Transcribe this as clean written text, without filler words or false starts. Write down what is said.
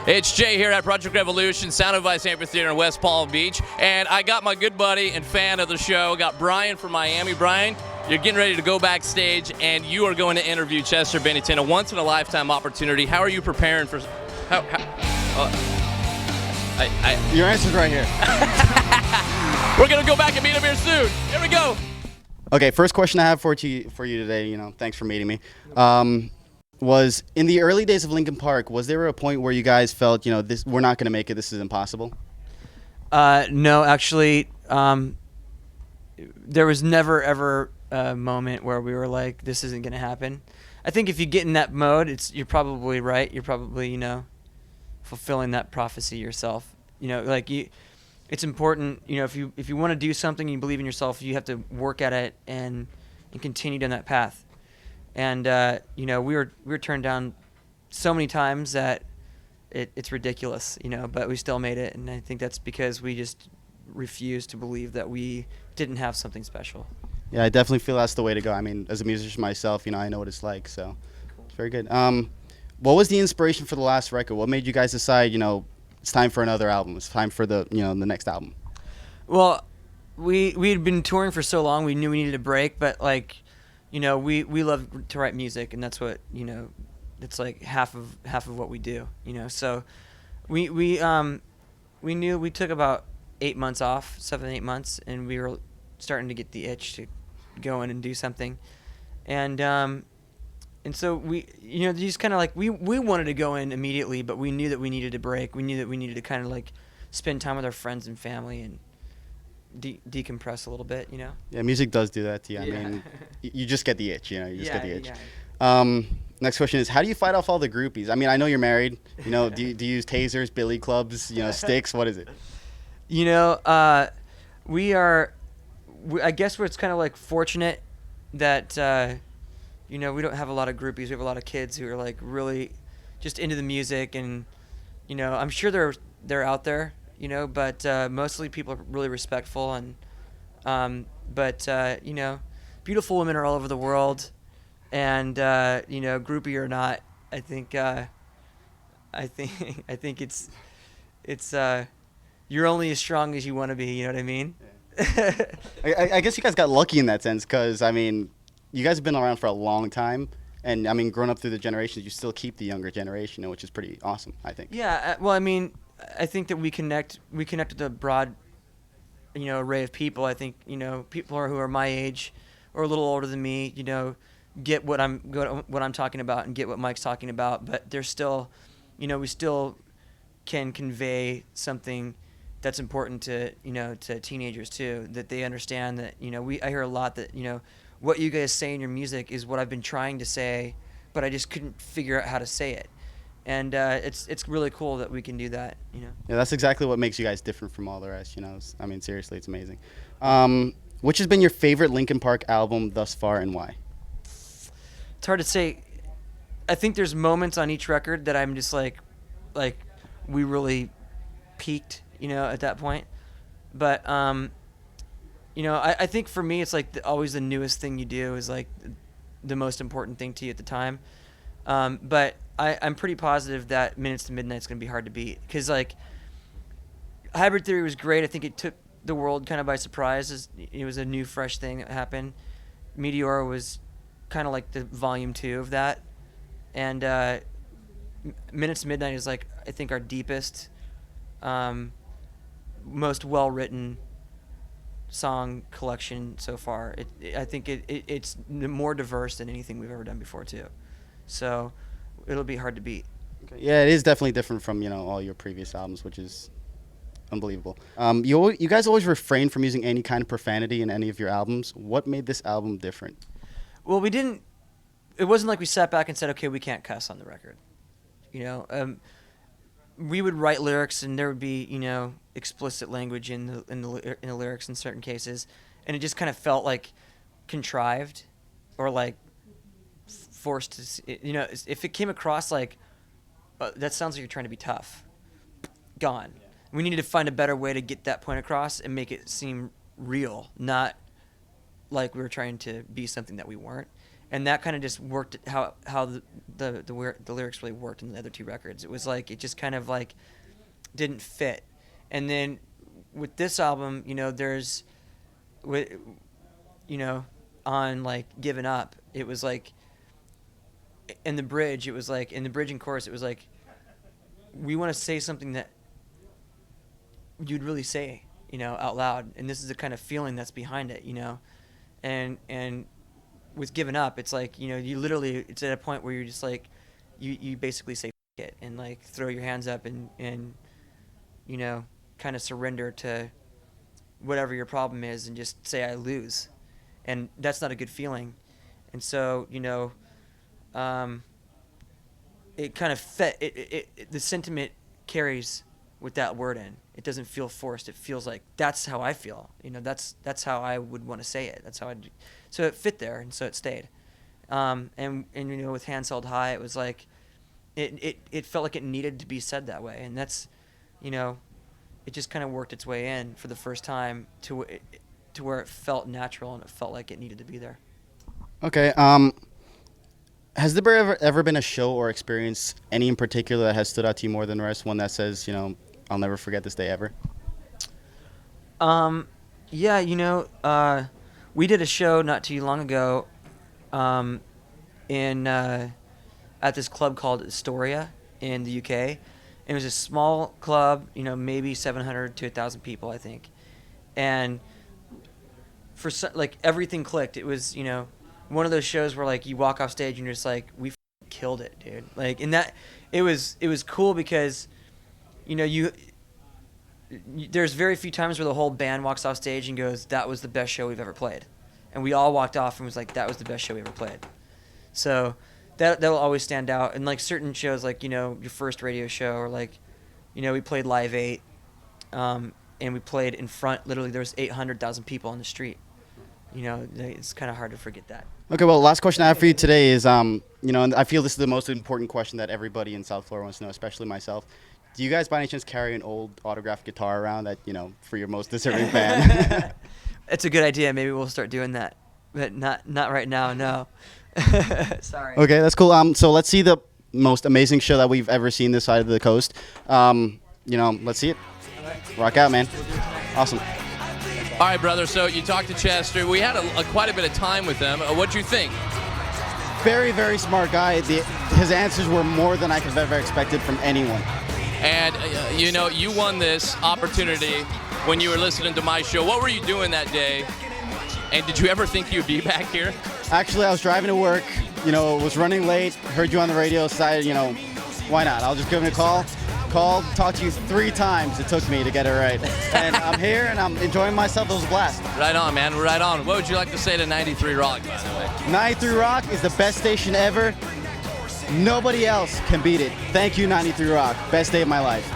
It's Jay here at Project Revolution, Sound Advice Amphitheater in West Palm Beach, and I got my good buddy and fan of the show, got Brian from Miami. Brian, you're getting ready to go backstage, and you are going to interview Chester Bennington, a once-in-a-lifetime opportunity. How are you preparing for... Your answer's right here. We're going to go back and meet him here soon. Here we go. Okay, first question I have for you today, thanks for meeting me. Was in the early days of Linkin Park, was there a point where you guys felt, we're not going to make it, this is impossible? No, actually, there was never ever a moment where we were like, this isn't going to happen. I think if you get in that mode, you're probably right. You're probably, fulfilling that prophecy yourself. It's important, if you want to do something, you believe in yourself, you have to work at it and continue down that path. And we were turned down so many times that it's ridiculous, but we still made it, and I think that's because we just refused to believe that we didn't have something special. Yeah, I definitely feel that's the way to go. I mean, as a musician myself, I know what it's like, so it's very good. What was the inspiration for the last record? What made you guys decide, it's time for another album, it's time for the next album? Well, we had been touring for so long, we knew we needed a break, but we love to write music, and that's what it's like half of what we do. So we knew we took about 8 months off, 7-8 months, and we were starting to get the itch to go in and do something, and so we just kind of like we wanted to go in immediately, but we knew that we needed a break. We knew that we needed to kind of like spend time with our friends and family and decompress a little bit, Yeah, music does do that to you. Yeah. I mean, you just get the itch, you just get the itch. Yeah. Next question is, how do you fight off all the groupies? I mean, I know you're married. Do you use tasers, billy clubs, sticks? What is it? I guess it's kind of like fortunate that we don't have a lot of groupies. We have a lot of kids who are like really just into the music, and I'm sure they're out there. But mostly people are really respectful, and beautiful women are all over the world, and groupie or not, I think it's you're only as strong as you want to be. You know what I mean? I guess you guys got lucky in that sense, because I mean, you guys have been around for a long time. And I mean, growing up through the generations, you still keep the younger generation, which is pretty awesome, I think. Yeah. Well, I mean, I think that we connect with a broad, array of people. I think, people who are my age or a little older than me, get what I'm talking about and get what Mike's talking about. But there's still, we still can convey something that's important to, to teenagers too, that they understand that, I hear a lot that, what you guys say in your music is what I've been trying to say, but I just couldn't figure out how to say it. And it's really cool that we can do that, Yeah, that's exactly what makes you guys different from all the rest, I mean, seriously, it's amazing. Which has been your favorite Linkin Park album thus far, and why? It's hard to say. I think there's moments on each record that I'm just like we really peaked, at that point. But I think for me, it's like always the newest thing you do is like the most important thing to you at the time. But I'm pretty positive that Minutes to Midnight is going to be hard to beat, because like Hybrid Theory was great. I think it took the world kind of by surprise. It was a new, fresh thing that happened. Meteor was kind of like the volume 2 of that, and Minutes to Midnight is like, I think, our deepest, most well-written song collection so far. I think it's more diverse than anything we've ever done before too. So it'll be hard to beat. Okay. Yeah, it is definitely different from all your previous albums, which is unbelievable. You guys always refrain from using any kind of profanity in any of your albums. What made this album different? Well, we didn't. It wasn't like we sat back and said, okay, we can't cuss on the record. We would write lyrics, and there would be explicit language in the lyrics in certain cases, and it just kind of felt like contrived or like forced to, if it came across like that sounds like you're trying to be tough, gone. We needed to find a better way to get that point across and make it seem real, not like we were trying to be something that we weren't. and that kind of just worked how the lyrics really worked in the other 2 records. It was like it just kind of like didn't fit. And then with this album, you know, there's on like Given Up, it was like in the bridge and chorus, it was like, we want to say something that you'd really say, you know, out loud, and this is the kind of feeling that's behind it, you know. And with Given Up, it's like, you know, you literally, it's at a point where you're just like, you basically say F it and like throw your hands up and you know, kind of surrender to whatever your problem is and just say I lose, and that's not a good feeling. And so, you know, it kind of the sentiment carries with that word in. It doesn't feel forced. It feels like that's how I feel. You know, that's how I would want to say it. That's how I. So it fit there, and so it stayed. And you know, with Hands Held High, it was like, it felt like it needed to be said that way, and that's, you know, it just kind of worked its way in for the first time to where it felt natural and it felt like it needed to be there. Okay. Has there ever been a show or experience, any in particular, that has stood out to you more than the rest? One that says, you know, I'll never forget this day ever? Yeah, you know, we did a show not too long ago in at this club called Astoria in the UK. It was a small club, you know, maybe 700 to 1,000 people, I think. And for like everything clicked. It was, you know, one of those shows where like you walk off stage and you're just like, we killed it, dude. Like, and that it was cool because, you know, there's very few times where the whole band walks off stage and goes, that was the best show we've ever played. And we all walked off and was like, that was the best show we ever played. So that'll always stand out. And like certain shows, like, you know, your first radio show, or like, you know, we played Live 8, and we played in front, literally there was 800,000 people on the street. You know, it's kind of hard to forget that. Okay, well, last question I have for you today is, you know, and I feel this is the most important question that everybody in South Florida wants to know, especially myself. Do you guys by any chance carry an old autographed guitar around that, you know, for your most deserving fan? It's a good idea. Maybe we'll start doing that, but not right now. No. Sorry. Okay, that's cool. So let's see the most amazing show that we've ever seen this side of the coast. You know, let's see it. Rock out, man. Awesome. All right, brother. So you talked to Chester. We had quite a bit of time with him. What'd you think? Very, very smart guy. His answers were more than I could have ever expected from anyone. And, you know, you won this opportunity when you were listening to my show. What were you doing that day? And did you ever think you'd be back here? Actually, I was driving to work, you know, was running late, heard you on the radio, decided, you know, why not? I'll just give him a call. Called, talked to you 3 times it took me to get it right. And I'm here and I'm enjoying myself. It was a blast. Right on, man. Right on. What would you like to say to 93 Rock, by the way? 93 Rock is the best station ever. Nobody else can beat it. Thank you, 93 Rock. Best day of my life.